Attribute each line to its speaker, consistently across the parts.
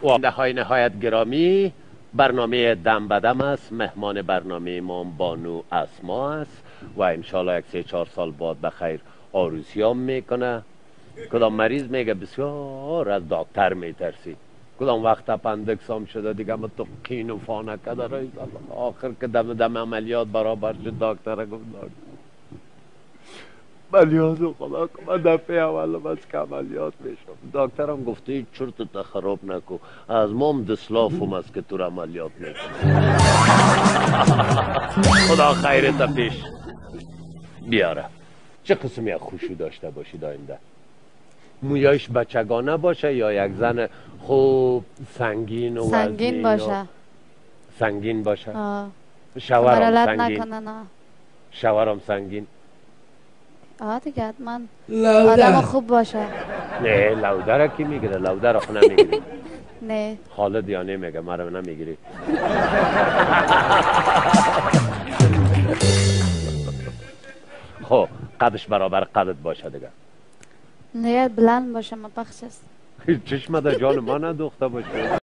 Speaker 1: و های نهایت گرامی، برنامه دم بدم است. مهمان برنامه ما بانو اسما است و انشالله یک 3-4 سال بعد بخیر آروسیام میکنه. کدام مریض میگه بسیار از دکتر میترسی، کدام وقت اپندکسام شده دیگه من تو قین و فانکه داره. آخر که دم عملیات برابر شد دکتر گفت عملیات خدا که من دفعه اول بس که عملیات میشم. دکترم گفته هیچ چرت خراب نکو، از مام دسلافم است که تو عملیات میکنم. خدا خیرت پیش بیاره. چه قسمی از خوشو داشته باشید آینده؟ مویایش بچگانه باشه یا یک زن خوب سنگین و
Speaker 2: سنگین باشه؟
Speaker 1: سنگین باشه. شوهرم سنگین
Speaker 2: نکنه. نه
Speaker 1: شوهرم سنگین.
Speaker 2: دیگه حتما آدم خوب باشه.
Speaker 1: نه لوده را کی میگیره؟ لوده را خو نمیگیری.
Speaker 2: نه
Speaker 1: خالد یا نمیگه مرا نمیگیری. خب قدش برابر قدت باشه دیگه.
Speaker 2: نه بلند باشه مپخش است.
Speaker 1: چشم در جان ما ندوخته باشه.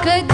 Speaker 3: Could